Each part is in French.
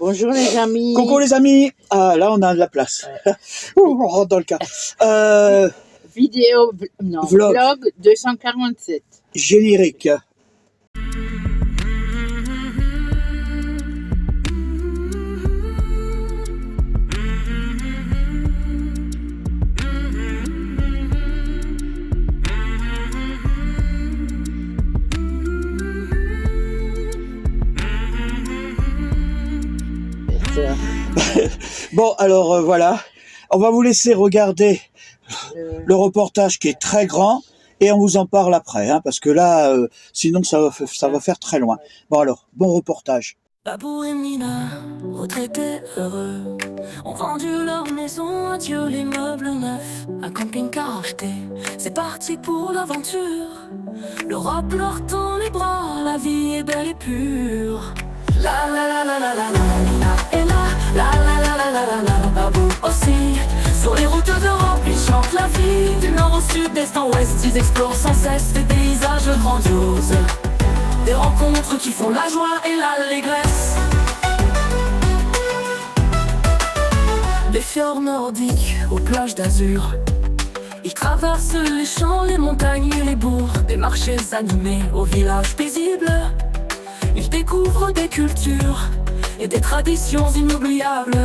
Bonjour les amis. Coucou les amis. Ah, là on a de la place. Ouh, on rentre dans le cas. Vlog 247. Générique. Bon, alors voilà, on va vous laisser regarder le reportage qui est très grand et on vous en parle après, hein, parce que là, sinon ça va faire très loin. Bon alors, bon reportage. Babou et Mina, retraités heureux, ont vendu leur maison, adieu les meubles neufs, un camping-car acheté, c'est parti pour l'aventure. L'Europe leur tend les bras, la vie est belle et pure. La la la la la la la, Mina est là, la la la la la la la, Babou aussi. Sur les routes d'Europe, ils chantent la vie, du nord au sud, d'est en ouest, ils explorent sans cesse des paysages grandioses. Des rencontres qui font la joie et l'allégresse. Des fjords nordiques aux plages d'azur, ils traversent les champs, les montagnes et les bourgs, des marchés animés aux villages paisibles. Ils découvrent des cultures et des traditions inoubliables.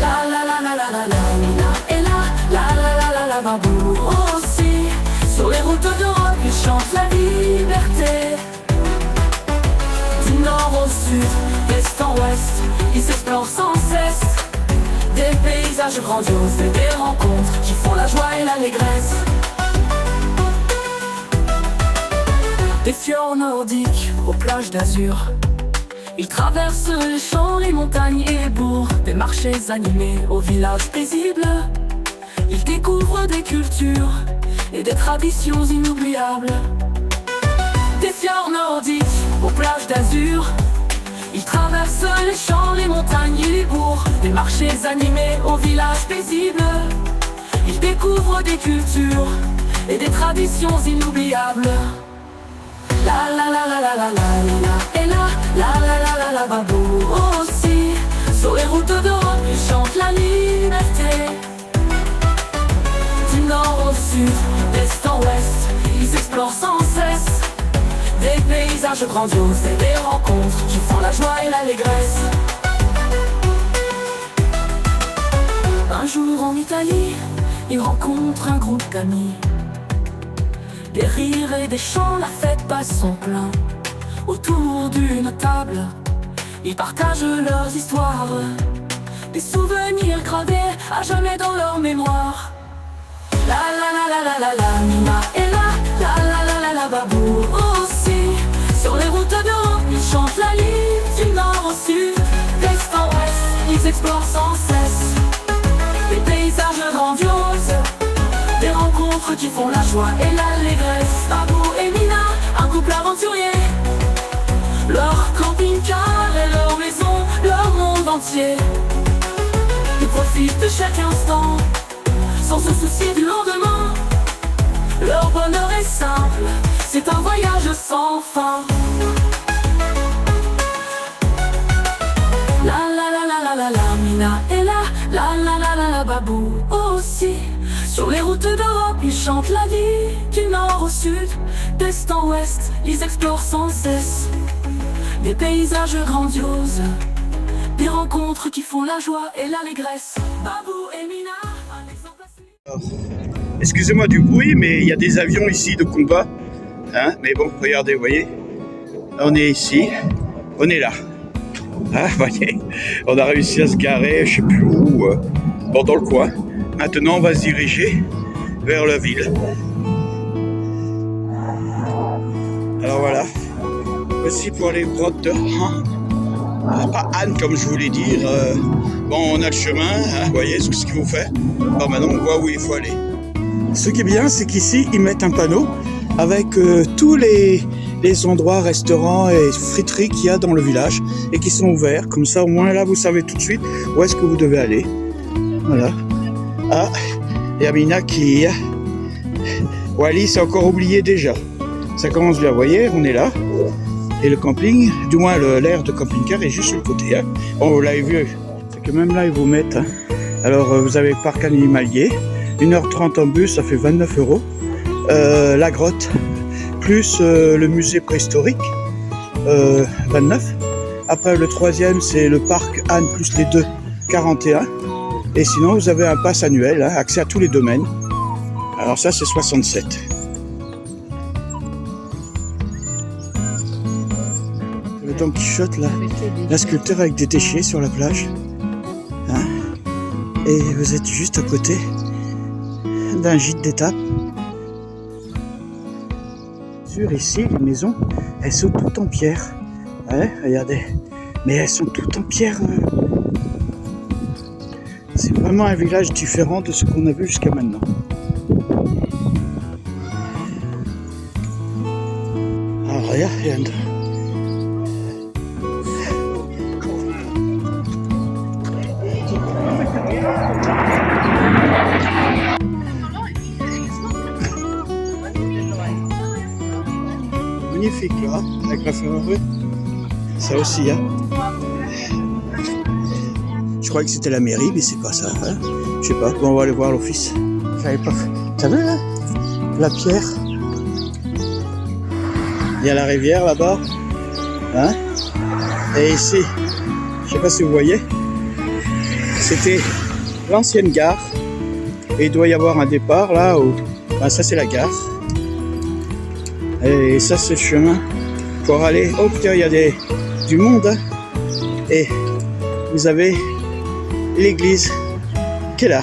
La la la la la la la, Mina est là, la la la la la, Babou aussi. Sur les routes d'Europe, ils chantent la liberté. Du nord au sud, d'est en ouest, ils explorent sans cesse des paysages grandioses et des rencontres qui font la joie et l'allégresse. Des fjords nordiques aux plages d'azur, ils traversent les champs, les montagnes et les bourgs, des marchés animés aux villages paisibles. Ils découvrent des cultures et des traditions inoubliables. Des fjords nordiques aux plages d'azur, ils traversent les champs, les montagnes et les bourgs, des marchés animés aux villages paisibles. Ils découvrent des cultures et des traditions inoubliables. La la la la la la la, Mina est là, la la la la la, Babou aussi. Sur les routes d'Europe, ils chantent la liberté. Du nord au sud, d'est en ouest, ils explorent sans cesse des paysages grandioses et des rencontres qui font la joie et l'allégresse. Un jour en Italie, ils rencontrent un groupe d'amis. Des rires et des chants, la fête passe son plein. Autour d'une table, ils partagent leurs histoires, des souvenirs gravés à jamais dans leur mémoire. La la la la la la la, Mina est là, la la la la la, Babou aussi. Sur les routes d'Europe, ils chantent la ligne, du nord au sud, d'est en ouest, ils explorent sans cesse des paysages grandioses, des rencontres qui font la joie et l'allégresse. Babou et Mina, un couple aventurier, leur camping-car et leur maison, leur monde entier. Ils profitent de chaque instant, sans se soucier du lendemain. Leur bonheur est simple, c'est un voyage sans fin. La la la la la la la, Mina est là, la la la la la, Babou aussi. Sur les routes d'Europe, ils chantent la vie, du nord au sud, d'est en ouest, ils explorent sans cesse des paysages grandioses, des rencontres qui font la joie et l'allégresse. Babou et Mina, un exemple à suivre. Excusez-moi du bruit, mais il y a des avions ici de combat. Hein, mais bon, regardez, vous voyez, on est ici, on est là. Ah, vous voyez, on a réussi à se garer, je sais plus où, bon, dans le coin. Maintenant, on va se diriger vers la ville. Alors voilà, voici pour les grottes de Han. Pas Anne, comme je voulais dire. Bon, on a le chemin, hein, vous voyez ce qu'il vous fait. Alors maintenant, on voit où il faut aller. Ce qui est bien, c'est qu'ici, ils mettent un panneau avec tous les endroits, restaurants et friteries qu'il y a dans le village et qui sont ouverts. Comme ça, au moins, là, vous savez tout de suite où est-ce que vous devez aller. Voilà. Ah, et Amina qui... Wally s'est encore oublié déjà. Ça commence bien, vous voyez, on est là. Et le camping, du moins l'aire de camping-car est juste sur le côté. Hein. Bon, vous l'avez vu, c'est que même là, ils vous mettent. Hein. Alors, vous avez le parc animalier, 1h30 en bus, ça fait 29 €. La grotte, plus le musée préhistorique, 29. Après, le troisième, c'est le parc Anne, plus les deux, 41. Et sinon, vous avez un pass annuel, hein, accès à tous les domaines. Alors ça, c'est 67. Le Don Quichotte, là, la sculpteur avec des déchets sur la plage. Hein, et vous êtes juste à côté d'un gîte d'étape. Sur ici, les maisons, elles sont toutes en pierre. Ouais, regardez. Mais elles sont toutes en pierre. C'est vraiment un village différent de ce qu'on a vu jusqu'à maintenant. Alors regarde. Magnifique là, avec la Ferrari. Ça aussi, hein. Je croyais que c'était la mairie, mais c'est pas ça. Hein. Je sais pas, bon, on va aller voir l'office. J'avais pas fait. T'as vu là? La pierre. Il y a la rivière là-bas. Hein? Et ici, je sais pas si vous voyez, c'était l'ancienne gare. Et il doit y avoir un départ là où. Ben, ça c'est la gare. Et ça c'est le chemin pour aller. Oh putain, il y a du monde. Hein. Et vous avez l'église qui est là.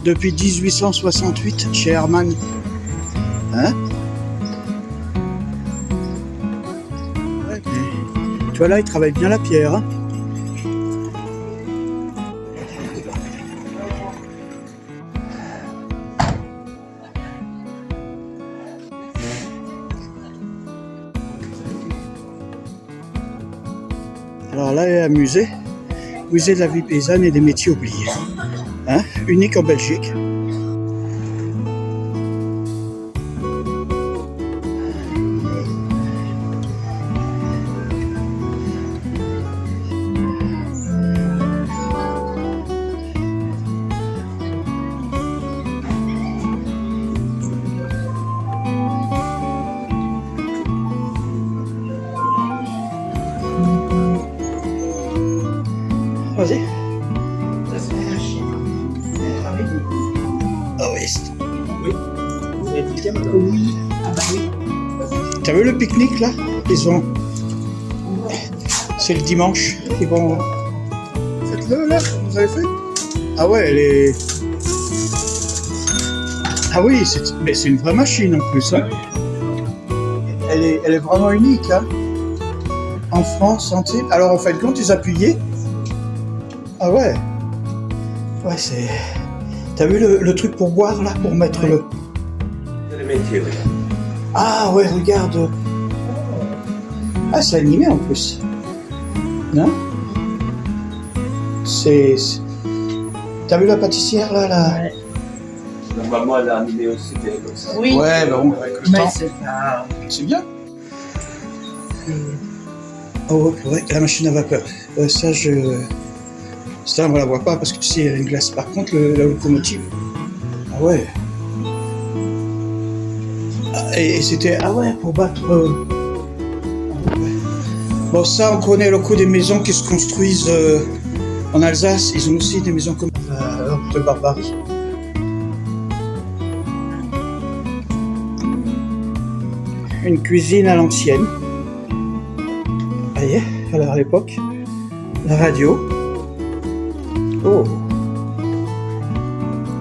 Depuis 1868 chez Hermann. Hein? Ouais, tu vois là, il travaille bien la pierre. Hein? Alors là, il y a un musée de la vie paysanne et des métiers oubliés. Hein, unique en Belgique. Vas-y. Oui. Ah bah oui. T'as vu le pique-nique là? Ils ont. C'est le dimanche. Ils vont. Faites-le là, vous avez fait? Ah ouais, elle est. Ah oui, mais c'est une vraie machine en plus. Hein. Elle est vraiment unique. Hein. En France, entier. Alors en fin de compte, ils appuyaient. Ah ouais. Ouais, c'est. T'as vu le truc pour boire là, pour mettre le. Métier, oui. Ah ouais, regarde. Ah, c'est animé en plus. Non? C'est... T'as vu la pâtissière là, Ouais. Normalement, elle a animé aussi comme ça. Oui. Ouais, bah bon, avec le Mais temps. c'est pas. C'est bien. Oh ouais, la machine à vapeur. Ça, ça, on la voit pas parce que tu sais, il y a une glace. Par contre, la locomotive. Ah ouais. Et c'était, ah ouais, pour battre... Bon, ça, on connaît le coup des maisons qui se construisent en Alsace. Ils ont aussi des maisons comme de Barbarie. Une cuisine à l'ancienne. Vous voyez, alors à l'époque, la radio. Oh,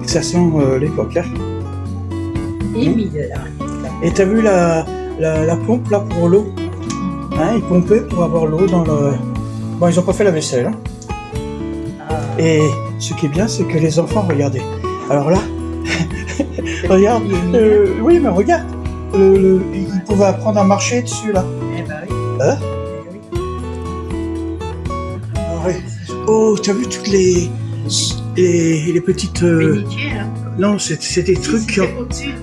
ça sent l'époque, hein. Et t'as vu la pompe là pour l'eau? Hein, ils pompaient pour avoir l'eau dans le... Bon, ils ont pas fait la vaisselle. Hein. Et ce qui est bien, c'est que les enfants, regardez. Alors là, regarde. Oui, mais regarde. Ils pouvaient apprendre à marcher dessus là. Eh ben oui. Hein? Ah, oui. Oh, t'as vu toutes les petites... Bénitier, là. Non, c'est des trucs qui ont... Au-dessus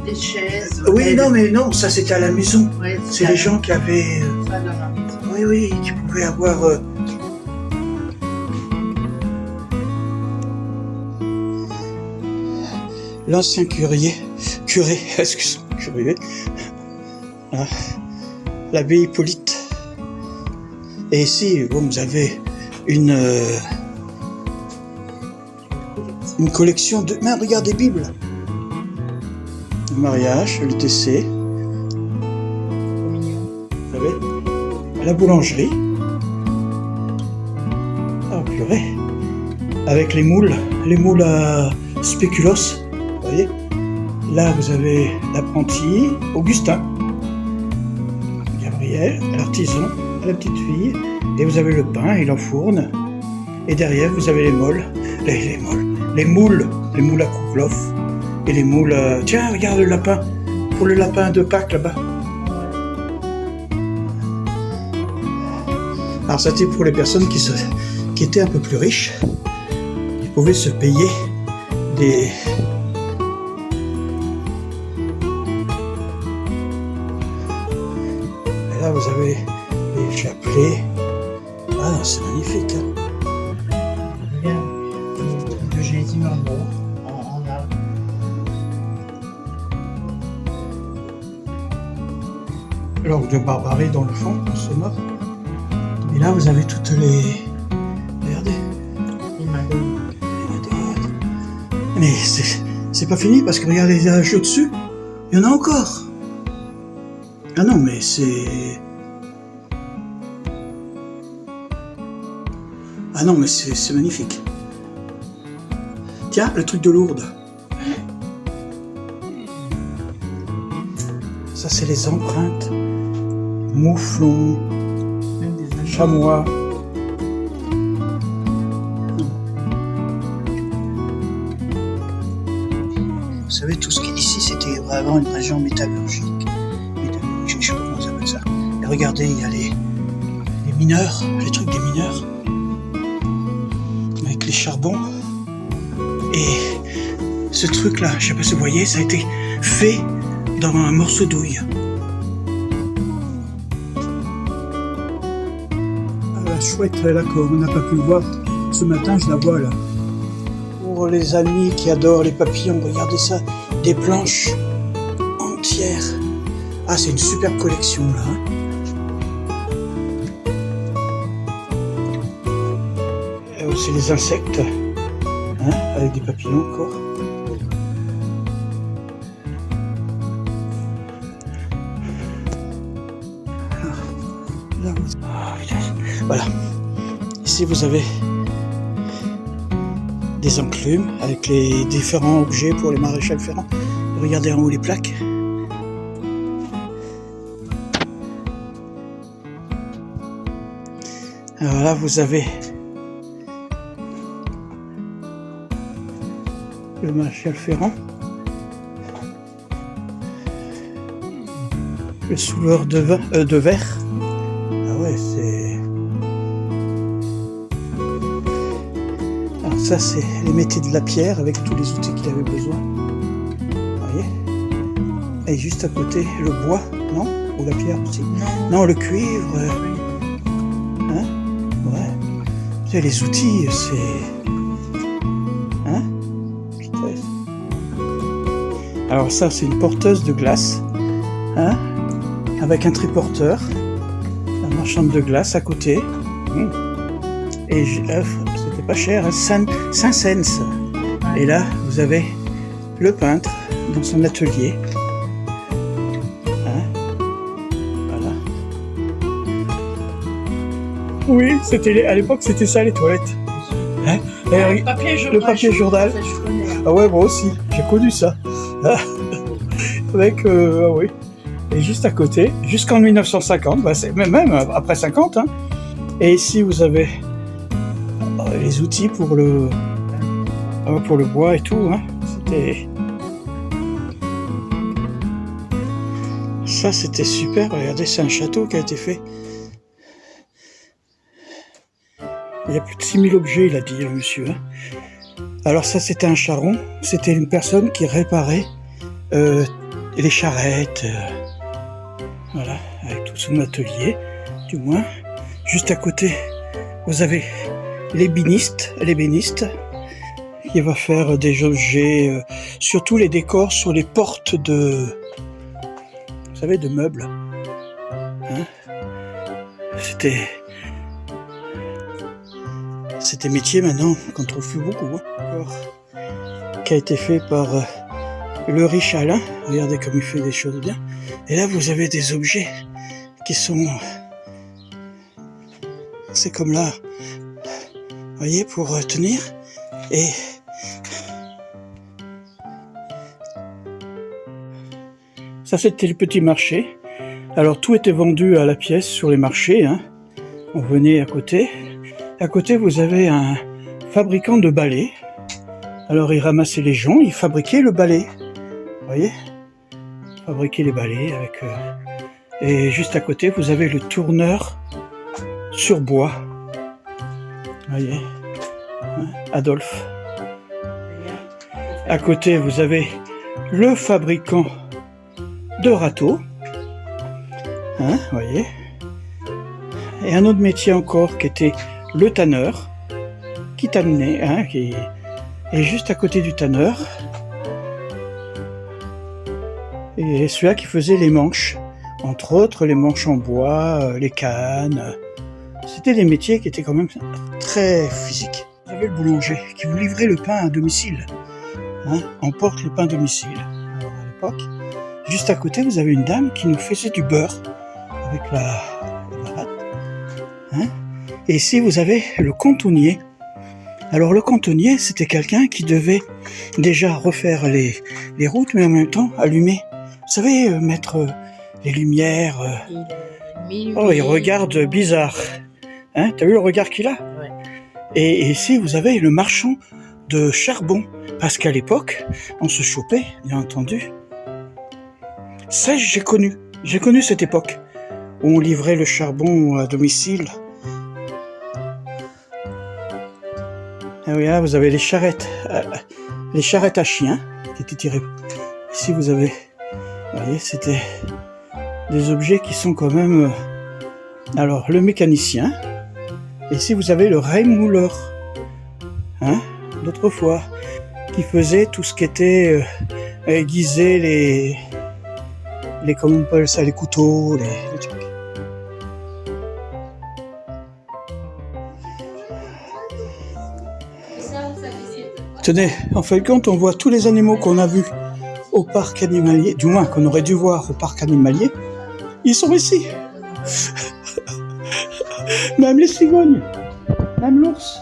des chaises. Oui, non, mais non, ça c'était à la maison. Ouais, C'est les gens qui avaient... ça dans la maison. Oui, oui, qui pouvaient avoir... L'ancien curé, excusez-moi, curé, hein, l'abbé Hippolyte. Et ici, bon, vous avez une collection de... Mais regardez, Bible. Le mariage, le décès. Vous savez, la boulangerie. Ah, purée. Avec les moules à spéculoos. Vous voyez, là vous avez l'apprenti Augustin, Gabriel, l'artisan, la petite fille, et vous avez le pain, il enfourne, et derrière vous avez les moules à Kouklof, et les moules, tiens regarde le lapin, pour le lapin de Pâques là-bas. Alors c'était pour les personnes qui étaient un peu plus riches, qui pouvaient se payer des... Là, vous avez les chapelets. Ah, c'est magnifique. Hein. Regarde, de Jésus en arbre. L'orgue de Barbarie dans le fond, on se moque. Et là, vous avez toutes les... Regardez. Les Madones. Mais c'est pas fini parce que regardez les âges au-dessus. Il y en a encore. Ah non, mais c'est... Ah non, mais c'est magnifique. Tiens, le truc de Lourdes. Ça, c'est les empreintes. Mouflon, chamois. Vous savez, tout ce qui est ici, c'était vraiment une région métallurgique. Je sais pas comment ça s'appelle ça. Et regardez, il y a les mineurs, les trucs des mineurs, avec les charbons. Et ce truc-là, je sais pas si vous voyez, ça a été fait dans un morceau d'ouille. Ah, la chouette, là, qu'on n'a pas pu voir ce matin, je la vois là. Pour les amis qui adorent les papillons, regardez ça, des planches entières. Ah, c'est une super collection là. Et aussi les insectes, hein, avec des papillons encore. Là, voilà. Ici vous avez des enclumes avec les différents objets pour les maréchals ferrants. Regardez en haut les plaques. Alors là, vous avez le maréchal Ferrand, le souleur de verre. Ah ouais, c'est... Alors ça, c'est les métiers de la pierre avec tous les outils qu'il avait besoin. Vous voyez? Et juste à côté, le bois, non? Ou la pierre aussi? Non, le cuivre. Hein? Ouais. Vous savez, les outils, c'est... Hein? Alors ça, c'est une porteuse de glace. Hein? Avec un triporteur. La marchande de glace à côté. Et c'était pas cher, hein? 5 cents. Et là, vous avez le peintre dans son atelier. Oui, à l'époque c'était ça les toilettes. Hein? Le papier journal. Ah ouais, moi aussi, j'ai connu ça. Avec, ah oui. Et juste à côté, jusqu'en 1950, bah c'est même après 50. Hein. Et ici vous avez les outils pour le bois et tout. Hein. C'était super. Regardez, c'est un château qui a été fait. Il y a plus de 6000 objets, il a dit, le monsieur. Hein. Alors ça, c'était un charron. C'était une personne qui réparait les charrettes. Voilà, avec tout son atelier, du moins. Juste à côté, vous avez l'ébéniste qui va faire des objets, surtout les décors sur les portes de, vous savez, de meubles. Hein, c'était métier maintenant qu'on trouve plus beaucoup. Hein. Encore, qui a été fait par le riche Alain. Regardez comme il fait des choses bien. Et là, vous avez des objets qui sont, c'est comme là, vous voyez, pour tenir. Et ça, c'était le petit marché. Alors, tout était vendu à la pièce sur les marchés. Hein. On venait à côté. À côté, vous avez un fabricant de balais. Alors, il ramassait les gens, il fabriquait le balai. Vous voyez ? Fabriquer les balais avec... Et juste à côté, vous avez le tourneur sur bois. Vous voyez ? Hein, Adolphe. À côté, vous avez le fabricant de râteaux. Hein, vous voyez ? Et un autre métier encore qui était le tanneur, qui tannait, hein, et juste à côté du tanneur, et celui-là qui faisait les manches, entre autres les manches en bois, les cannes. C'était des métiers qui étaient quand même très physiques. Vous avez le boulanger qui vous livrait le pain à domicile. Hein, on porte le pain à domicile. Alors, à l'époque, juste à côté, vous avez une dame qui nous faisait du beurre avec la rate. Hein. Et ici, vous avez le cantonnier. Alors, le cantonnier, c'était quelqu'un qui devait déjà refaire les routes, mais en même temps allumer. Vous savez, mettre les lumières. Oh, il regarde bizarre. Hein, t'as vu le regard qu'il a ? Ouais. Et ici, vous avez le marchand de charbon. Parce qu'à l'époque, on se chopait, bien entendu. Ça, j'ai connu. J'ai connu cette époque où on livrait le charbon à domicile. Et oui, là, vous avez les charrettes à chiens qui étaient tirées. Ici, vous avez, vous voyez, c'était des objets qui sont quand même. Alors, le mécanicien. Et ici, vous avez le rémouleur, hein, d'autrefois, qui faisait tout ce qui était aiguiser les comment on appelle ça, les couteaux, les trucs. Tenez, en fin de compte, on voit tous les animaux qu'on a vus au parc animalier, du moins qu'on aurait dû voir au parc animalier, ils sont ici. Même les cigognes, même l'ours.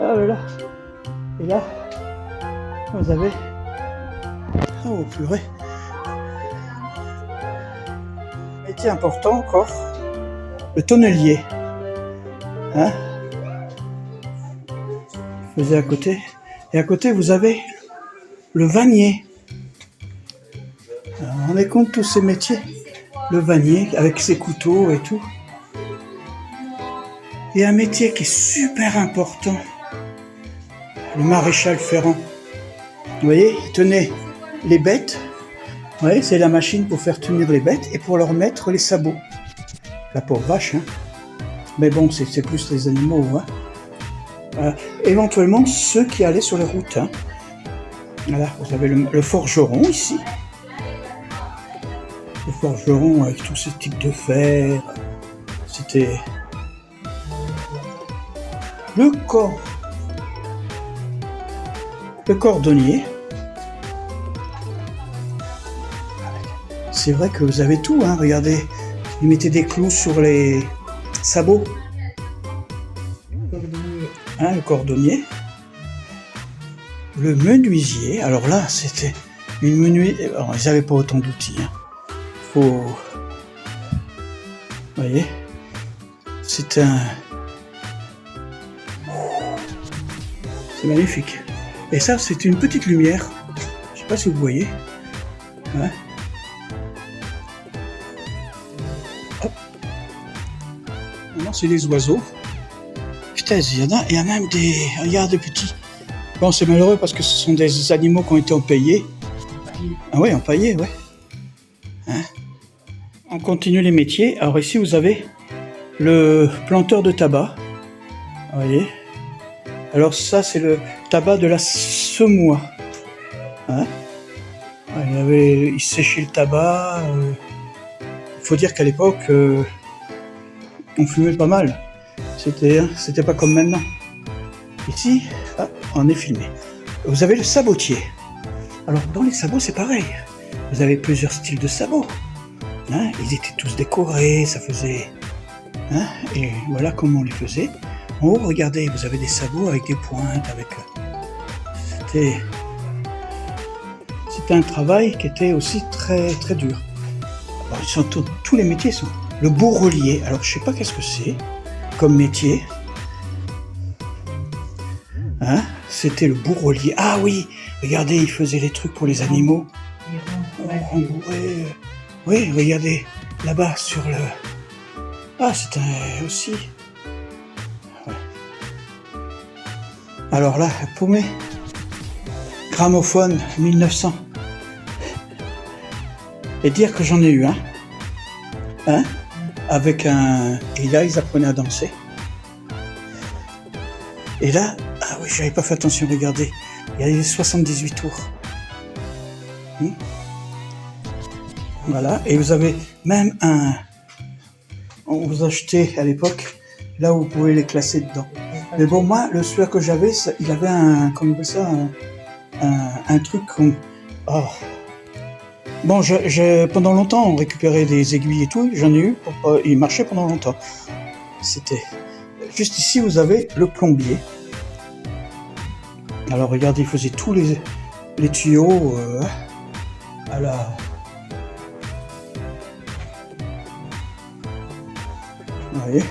Ah là là. Et là, vous avez... Oh purée. Métier important encore, le tonnelier. Hein? Faisait à côté. Et à côté, vous avez le vannier. Alors, on est compte tous ces métiers. Le vannier, avec ses couteaux et tout. Et un métier qui est super important. Le maréchal ferrant. Vous voyez, il tenait les bêtes. Vous voyez, c'est la machine pour faire tenir les bêtes et pour leur mettre les sabots. La pauvre vache, hein. Mais bon, c'est plus les animaux, hein. Éventuellement ceux qui allaient sur les routes. Hein. Voilà, vous avez le forgeron ici. Le forgeron avec tous ces types de fer. C'était le cordonnier. C'est vrai que vous avez tout, hein. Regardez, ils mettaient des clous sur les sabots. Hein, le cordonnier, le menuisier. Alors là, c'était une menuisier. Alors, ils n'avaient pas autant d'outils. Hein. Vous voyez, c'est magnifique. Et ça, c'est une petite lumière. Je sais pas si vous voyez. Ouais. Hop. Non, c'est les oiseaux. fournaise. Il y a même des... Regarde, des petits... Bon, c'est malheureux parce que ce sont des animaux qui ont été empaillés. Ah oui, empaillés, ouais. Hein? On continue les métiers. Alors ici, vous avez le planteur de tabac. Vous voyez? Alors ça, c'est le tabac de la semois. Hein? Il séchait le tabac. Il faut dire qu'à l'époque, on fumait pas mal. C'était pas comme maintenant. Ici, on est filmé. Vous avez le sabotier. Alors dans les sabots, c'est pareil. Vous avez plusieurs styles de sabots. Hein? Ils étaient tous décorés, ça faisait... Hein? Et voilà comment on les faisait. En haut, regardez, vous avez des sabots avec des pointes, avec... C'était un travail qui était aussi très très dur. Alors, tous les métiers sont... Le bourrelier, alors je sais pas qu'est-ce que c'est comme métier. Hein? C'était le bourrelier. Ah oui, regardez, il faisait les trucs pour les animaux. Oui, regardez, là-bas sur le... Ah, c'était aussi... Ouais. Alors là, paumé. Gramophone 1900. Et dire que j'en ai eu un. Hein? Avec un... Et là, ils apprenaient à danser. Et là... Ah oui, j'avais pas fait attention, regardez. Il y a les 78 tours. Voilà, et vous avez même un... On vous achetait à l'époque, là où vous pouvez les classer dedans. Mais bon, moi, celui que j'avais, il avait un... Comment on appelle ça? Un truc comme... Oh. Bon, pendant longtemps, on récupérait des aiguilles et tout, j'en ai eu, il marchait pendant longtemps. C'était... Juste ici, vous avez le plombier. Alors regardez, il faisait tous les tuyaux à la... Vous voyez,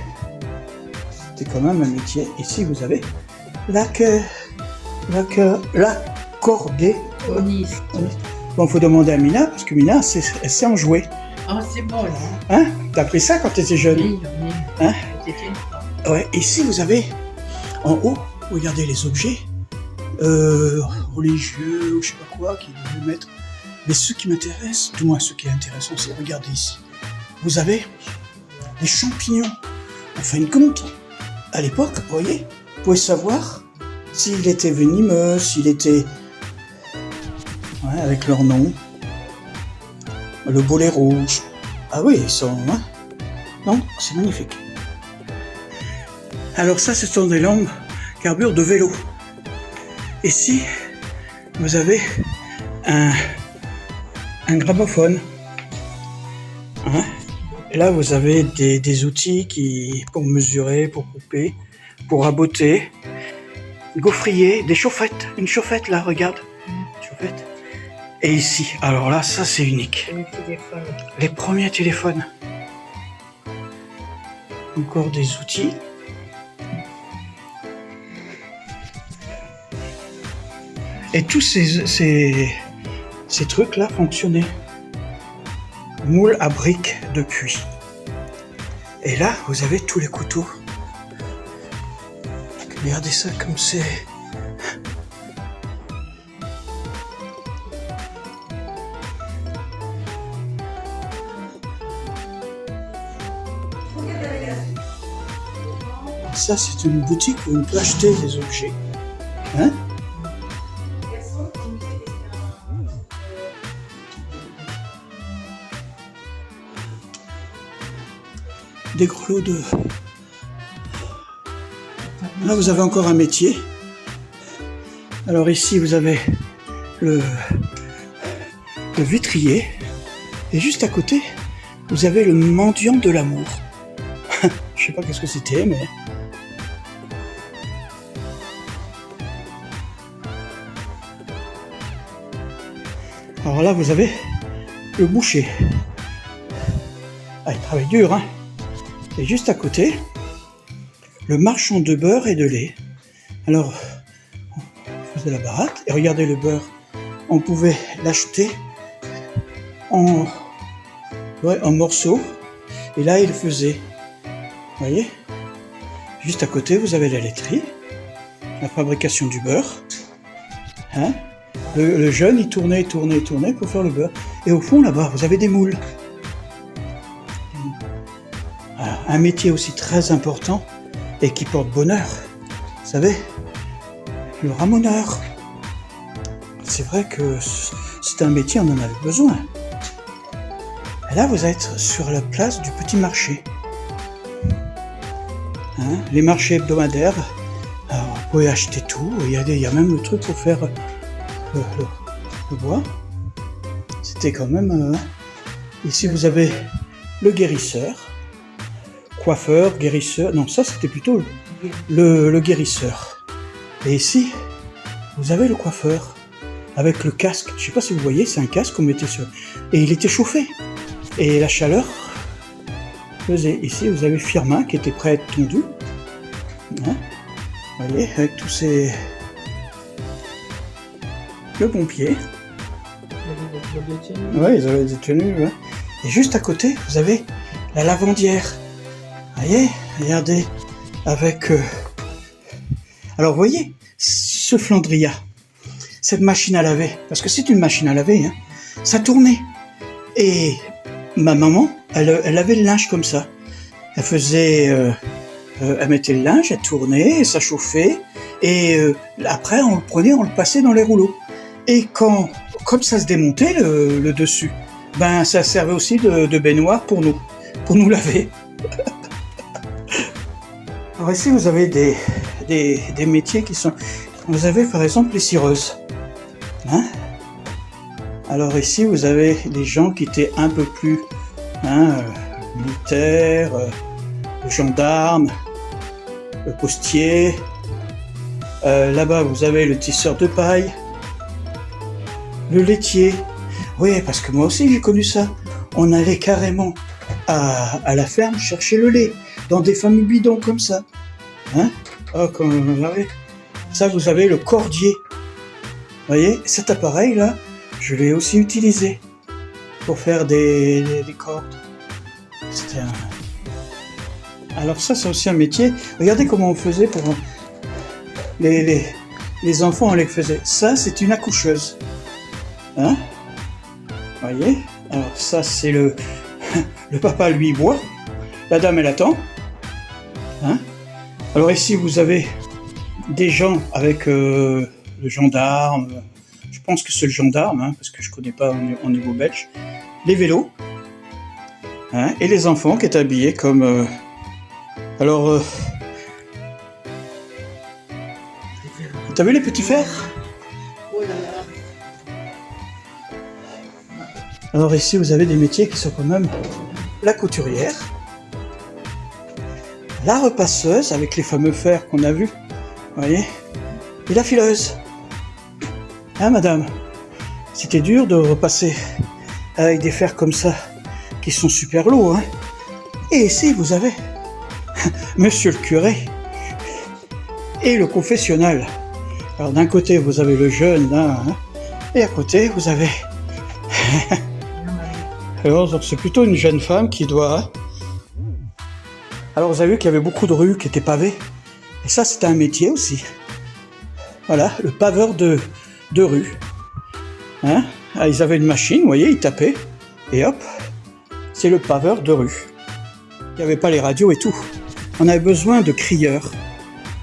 c'était quand même un métier. Ici, vous avez l'accordéoniste. Bon, faut demander à Mina, parce que Mina, elle sait en jouer. Ah, c'est bon, là. Hein? T'as appris ça quand t'étais jeune? Oui. Hein? Ouais, ici, vous avez, en haut, regardez les objets. Religieux ou je sais pas quoi qui veulent mettre. Mais ce qui m'intéresse, du moins ce qui est intéressant, c'est regardez ici. Vous avez des champignons. En fin de compte, à l'époque, vous voyez, vous pouvez savoir s'il était venimeux, s'il était... Ouais, avec leur nom. Le bolet rouge. Ah oui, ils sont... Hein? Non, c'est magnifique. Alors ça, ce sont des lampes carbure de vélo. Ici, vous avez un gramophone. Hein? Et là, vous avez des outils pour mesurer, pour couper, pour raboter. Gaufrier, des chaufferettes. Une chauffette, là, regarde. Chauffette. Et ici, alors là, ça, c'est unique. Les premiers téléphones. Encore des outils. Et tous ces trucs-là fonctionnaient. Moule à briques de puits. Et là, vous avez tous les couteaux. Regardez ça comme c'est... Ça, c'est une boutique où on peut acheter des objets. Hein? Des grelots de... Là, vous avez encore un métier. Alors ici, vous avez le vitrier. Et juste à côté, vous avez le mendiant de l'amour. Je sais pas qu'est-ce que c'était, mais... Alors là, vous avez le boucher. Ah, il travaille dur, hein. Et juste à côté, le marchand de beurre et de lait. Alors, on faisait la baraque, et regardez le beurre. On pouvait l'acheter en morceaux, et là, il le faisait. Vous voyez? Juste à côté, vous avez la laiterie, la fabrication du beurre. Hein, le jeune, il tournait pour faire le beurre. Et au fond, là-bas, vous avez des moules. Voilà, un métier aussi très important et qui porte bonheur. Vous savez, le ramoneur. C'est vrai que c'est un métier, on en avait besoin. Et là, vous êtes sur la place du petit marché. Hein, les marchés hebdomadaires, alors, vous pouvez acheter tout. Il y a même le truc pour faire le bois. C'était quand même... Ici, vous avez le guérisseur. Coiffeur, guérisseur... Non, ça, c'était plutôt le guérisseur. Et ici, vous avez le coiffeur. Avec le casque. Je sais pas si vous voyez, c'est un casque qu'on mettait sur... Et il était chauffé. Et la chaleur faisait... Ici, vous avez Firmin qui était prêt à être tondu. Hein, vous voyez, avec tous ces... Le pompier. Ouais, ils avaient des tenues. Ouais. Et juste à côté, vous avez la lavandière. Vous voyez, regardez, avec... Alors, vous voyez, ce Flandria, cette machine à laver, parce que c'est une machine à laver, hein, ça tournait. Et ma maman, elle lavait le linge comme ça. Elle faisait... elle mettait le linge, elle tournait, ça chauffait, et après, on le prenait, on le passait dans les rouleaux. Et comme ça se démontait le dessus, ben ça servait aussi de baignoire pour nous laver. Alors ici vous avez des métiers qui sont... Vous avez par exemple les cireuses. Hein, alors ici vous avez des gens qui étaient un peu plus militaires, le gendarme, le postier. Là-bas vous avez le tisseur de paille. Le laitier, oui, parce que moi aussi j'ai connu ça. On allait carrément à la ferme chercher le lait, dans des fameux bidons comme ça. Hein, oh, ça, vous avez le cordier. Vous voyez, cet appareil-là, je l'ai aussi utilisé pour faire des cordes. C'était Alors ça, c'est aussi un métier. Regardez comment on faisait pour... Les enfants, on les faisait. Ça, c'est une accoucheuse. Hein, voyez, alors ça c'est le papa lui boit, la dame elle attend. Hein, alors ici vous avez des gens avec le gendarme, je pense que c'est le gendarme, hein, parce que je connais pas au niveau belge, les vélos, hein, et les enfants qui étaient habillés comme... T'as vu les petits fers? Alors ici, vous avez des métiers qui sont quand même la couturière, la repasseuse avec les fameux fers qu'on a vus, vous voyez, et la fileuse. Hein, madame? C'était dur de repasser avec des fers comme ça, qui sont super lourds, hein. Et ici, vous avez monsieur le curé et le confessionnal. Alors d'un côté, vous avez le jeune, là, hein, et à côté, vous avez... Alors, c'est plutôt une jeune femme qui doit... Alors, vous avez vu qu'il y avait beaucoup de rues qui étaient pavées. Et ça, c'était un métier aussi. Voilà, le paveur de rue. Hein, ah, ils avaient une machine, vous voyez, ils tapaient. Et hop, c'est le paveur de rue. Il n'y avait pas les radios et tout. On avait besoin de crieurs.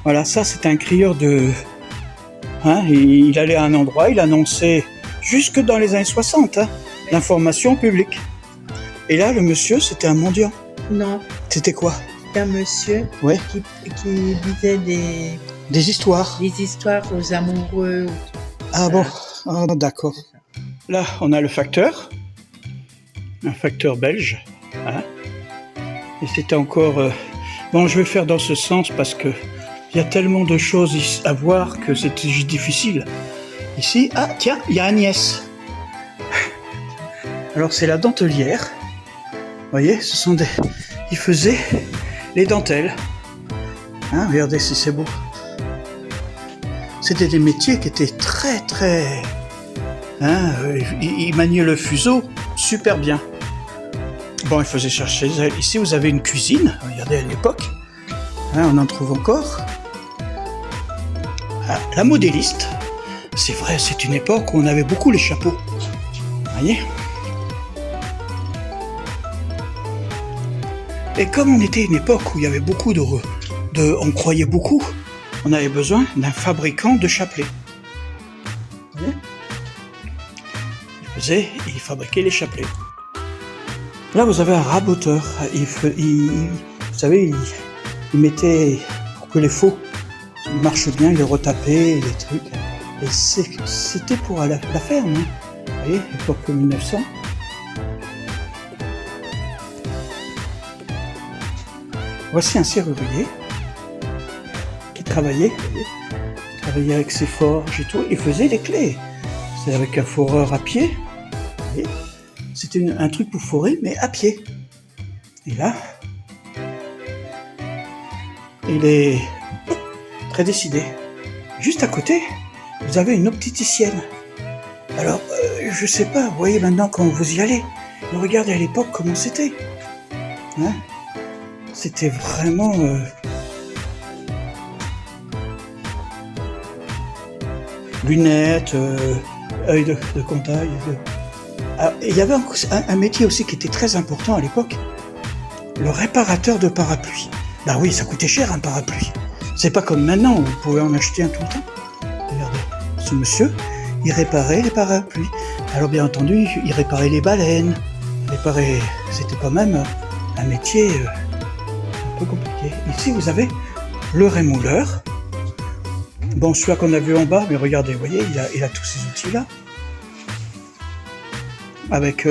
Voilà, ça, c'était un crieur de... Hein, il allait à un endroit, il annonçait, jusque dans les années 60, hein, l'information publique. Et là, le monsieur, c'était un mendiant. Non, C'était quoi? c'est un monsieur Ouais. qui disait Des histoires. des histoires aux amoureux. Ah bon, ah, d'accord. Là, on a le facteur. Un facteur belge. Hein. Et c'était encore... Bon, je vais faire dans ce sens parce que il y a tellement de choses à voir que c'est difficile. Ici, ah tiens, il y a Agnès. Alors c'est la dentelière. Vous voyez, ce sont des... Ils faisaient les dentelles. Hein, regardez si c'est beau. C'était des métiers qui étaient très très... Hein, ils maniaient le fuseau super bien. Bon, ils faisaient chercher... Ici, vous avez une cuisine. Regardez à l'époque. Hein, on en trouve encore. Ah, la modéliste. C'est vrai, c'est une époque où on avait beaucoup les chapeaux. Vous voyez? Et comme on était une époque où il y avait beaucoup on croyait beaucoup, on avait besoin d'un fabricant de chapelets. Vous voyez? Il fabriquait les chapelets. Là, vous avez un raboteur. Vous savez, il mettait, pour que les faux marchent bien, il les retapait, les trucs. Et c'était pour la ferme. Hein. Vous voyez, époque 1900. Voici un serrurier qui travaillait avec ses forges et tout. Il faisait des clés. C'est avec un foreur à pied. C'était un truc pour forer, mais à pied. Et là, il est très décidé. Juste à côté, vous avez une opticienne. Alors, je sais pas, vous voyez maintenant quand vous y allez, mais regardez à l'époque comment c'était. Hein? C'était vraiment... lunettes, œil de contact. Il y avait un métier aussi qui était très important à l'époque, le réparateur de parapluies. Bah oui, ça coûtait cher un parapluie. C'est pas comme maintenant où vous pouvez en acheter un tout le temps. Regardez, ce monsieur, il réparait les parapluies. Alors bien entendu, il réparait les baleines. C'était quand même un métier un peu compliqué. Ici, vous avez le rémouleur. Bon, celui-là qu'on a vu en bas, mais regardez, vous voyez, il a tous ces outils-là. Avec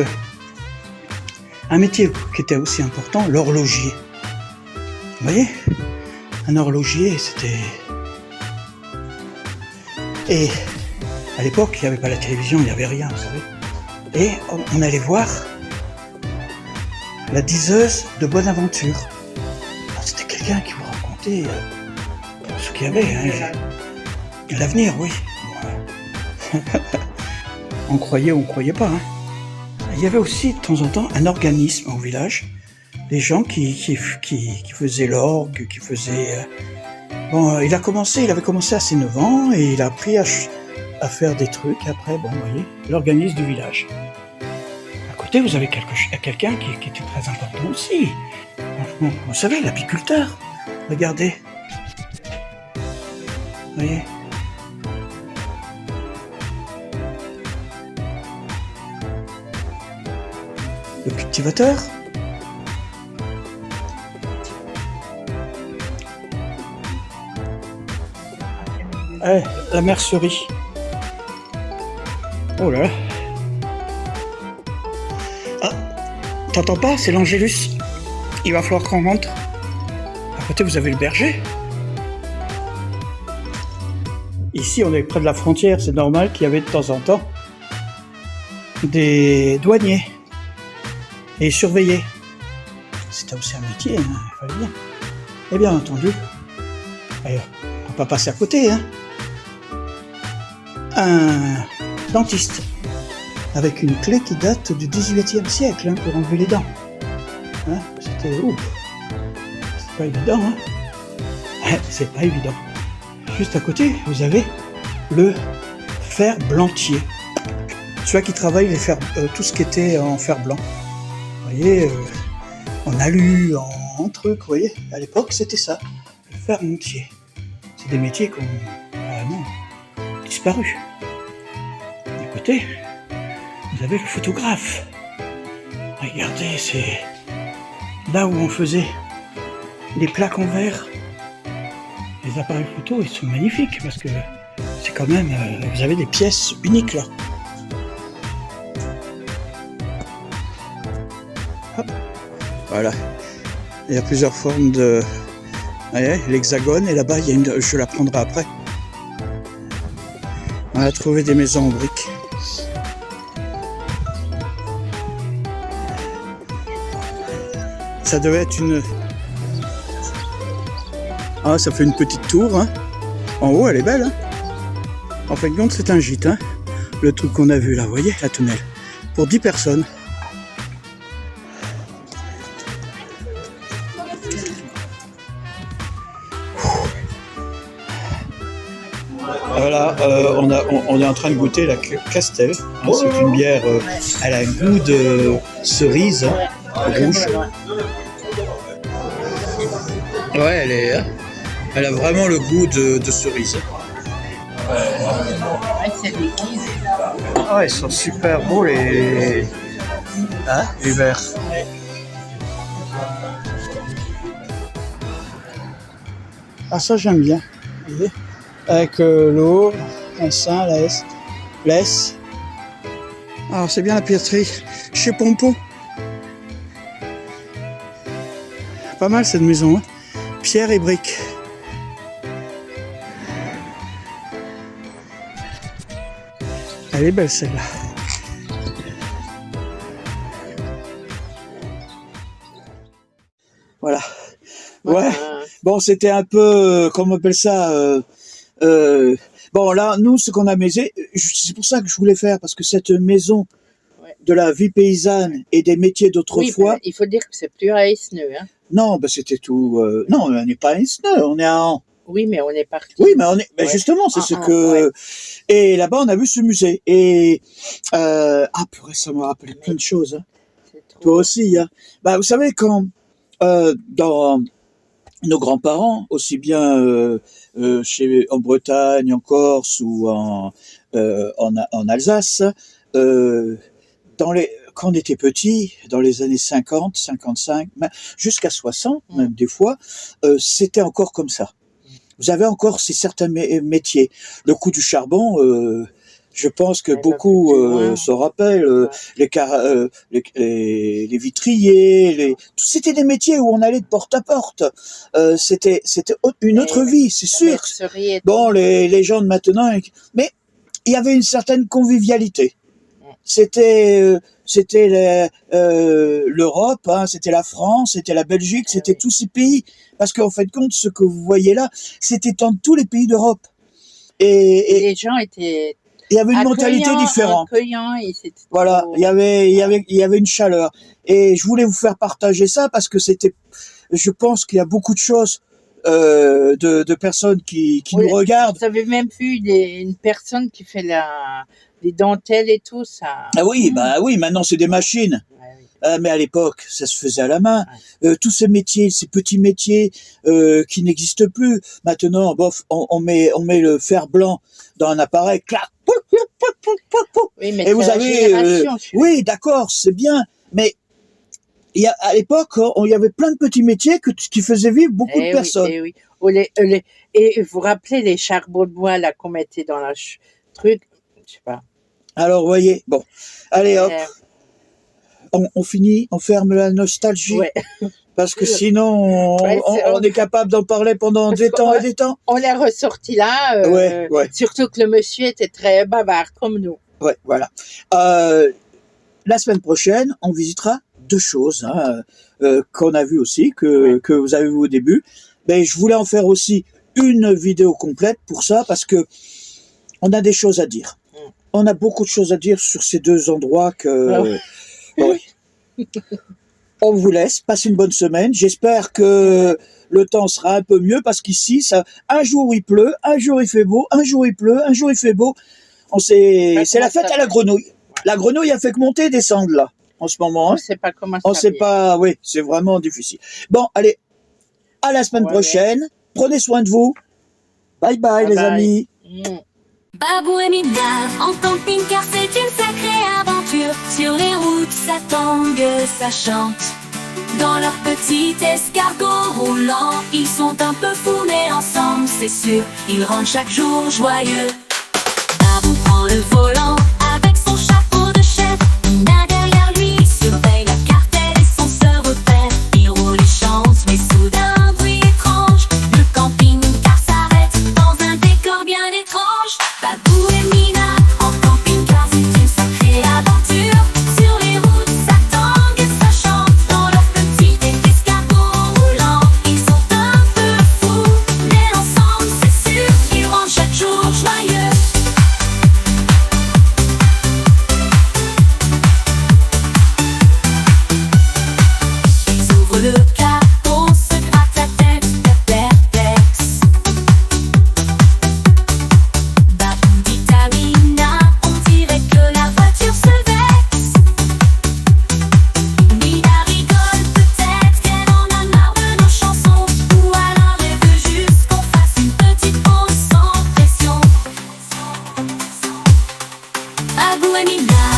un métier qui était aussi important, l'horloger. Vous voyez, un horloger, c'était... Et à l'époque, il n'y avait pas la télévision, il n'y avait rien, vous savez. Et on allait voir la diseuse de Bonaventure. C'était quelqu'un qui vous racontait ce qu'il y avait. Hein. L'avenir, oui. On croyait ou on croyait pas. Hein. Il y avait aussi de temps en temps un organisme au village, des gens qui faisaient l'orgue, qui faisaient... Bon, il avait commencé à ses 9 ans et il a appris à faire des trucs. Après, bon, vous voyez, l'organisme du village. À côté, vous avez quelqu'un qui était très important aussi. Franchement, vous savez, l'apiculteur. Regardez. Vous voyez. Le cultivateur. La mercerie. Oh là là. Ah, t'entends pas? C'est l'Angélus. Il va falloir qu'on rentre. À côté, vous avez le berger. Ici, on est près de la frontière. C'est normal qu'il y avait de temps en temps des douaniers. Et surveiller. C'était aussi un métier, hein, il fallait bien. Et bien entendu, on ne peut pas passer à côté, hein. Un dentiste, avec une clé qui date du XVIIIe siècle, hein, pour enlever les dents. Hein, c'était ouf. C'est pas évident, hein. C'est pas évident. Juste à côté, vous avez le fer blantier. Celui qui travaille tout ce qui était en fer blanc. Vous voyez, en alu, en truc, vous voyez, à l'époque c'était ça, le fer blantier. C'est des métiers qui ont vraiment disparu. Du côté, vous avez le photographe. Regardez, c'est là où on faisait les plaques en verre. Les appareils photo, ils sont magnifiques parce que c'est quand même, vous avez des pièces uniques là. Hop. Voilà, il y a plusieurs formes de... Voyez, l'hexagone, et là-bas, il y a une... je la prendrai après. On a trouvé des maisons en briques. Ça devait être une... Ah, ça fait une petite tour, hein. En haut, elle est belle, hein. En fin de compte, c'est un gîte, hein. Le truc qu'on a vu là, vous voyez, la tonnelle. Pour 10 personnes. on est en train de goûter la Castel. Hein, c'est une bière, elle a un goût de cerise rouge. Ouais, elle a vraiment le goût de cerise. Ah, ils sont super beaux les verres. Ah, ça j'aime bien. Vous voyez, avec l'eau, un sein, la S. Alors c'est bien la piècerie chez Pompo. Pas mal cette maison, hein. Pierre et briques. Elle est belle celle-là. Voilà. Ouais. Bon, c'était un peu, comment on appelle ça, bon, là, nous, ce qu'on a maisé, c'est pour ça que je voulais faire, parce que cette maison de la vie paysanne et des métiers d'autrefois. Oui, il faut dire que c'est plus à Esneux, hein. Non, ben c'était tout. Non, on n'est pas à Esneux, on est à An. Oui, mais on est parti. Oui, mais on est. Ben justement, c'est ce que. Ouais. Et là-bas, on a vu ce musée. Et purée, ça m'a rappelé plein de choses. Hein. Toi aussi, hein. Bah, vous savez quand dans nos grands-parents, aussi bien en Bretagne, en Corse ou en Alsace, quand on était petit, dans les années 50, 55, jusqu'à 60, même des fois, c'était encore comme ça. Vous avez encore ces certains métiers. Le coup du charbon, je pense que beaucoup se rappellent, les vitriers, c'était des métiers où on allait de porte à porte. C'était une autre vie, c'est sûr. Bon, les gens de maintenant, mais il y avait une certaine convivialité. C'était l'Europe, hein, c'était la France, c'était la Belgique, c'était tous ces pays. Parce qu'en fait, compte, ce que vous voyez là, c'était dans tous les pays d'Europe. Et les gens étaient. Il y avait une mentalité différente. Voilà, il y avait une chaleur. Et je voulais vous faire partager ça parce que je pense qu'il y a beaucoup de choses de personnes qui nous regardent. Vous avez même vu une personne qui fait les dentelles et tout ça. Ah oui, oui, maintenant c'est des machines. Mais à l'époque, ça se faisait à la main. Tous ces métiers, ces petits métiers qui n'existent plus. Maintenant, bof, on met le fer blanc dans un appareil, clac. Oui, mais et vous avez, oui, d'accord, c'est bien. Mais à l'époque, il y avait plein de petits métiers qui faisaient vivre beaucoup de personnes. Oui. Et vous vous rappelez les charbons de bois là qu'on mettait dans la truc, je sais pas. Alors, vous voyez, bon, allez hop. On finit, on ferme la nostalgie, parce que sinon on est capable d'en parler pendant des temps et des temps. On l'a ressorti là, surtout que le monsieur était très bavard comme nous. Ouais, voilà. La semaine prochaine, on visitera deux choses qu'on a vues aussi, que vous avez vu au début. Mais je voulais en faire aussi une vidéo complète pour ça, parce que on a des choses à dire. On a beaucoup de choses à dire sur ces deux endroits que... Oui. On vous laisse, passez une bonne semaine. J'espère que le temps sera un peu mieux parce qu'ici, un jour il pleut, un jour il fait beau, un jour il pleut, un jour il fait beau. C'est la fête à la grenouille. La grenouille a fait que monter et descendre là, en ce moment. On ne sait pas comment ça on sait pas, oui, c'est vraiment difficile. Bon, allez, à la semaine prochaine. Prenez soin de vous. Bye bye, les amis. Babou et Mina, en camping-car, c'est une sacrée aventure. Sur les routes, ça tangue, ça chante. Dans leur petit escargot roulant, ils sont un peu fous, mais ensemble, c'est sûr, ils rendent chaque jour joyeux. Babou prend le volant avec son chapeau de chef. Mina derrière lui surveille la cartelle et son sœur repère. Il roule et chante, mais soudain, un bruit étrange. Le camping-car s'arrête dans un décor bien étrange. Babou et Mina, en camping-car, c'est une sacrée aventure. Sur les routes, ça tangue et ça chante. Dans leur petit escargot roulant, ils sont un peu fous, mais ensemble, c'est sûr, ils rendent chaque jour joyeux. Ils ouvrent le capot, se grattent la tête, perplexe. Babou Lagoa Nina.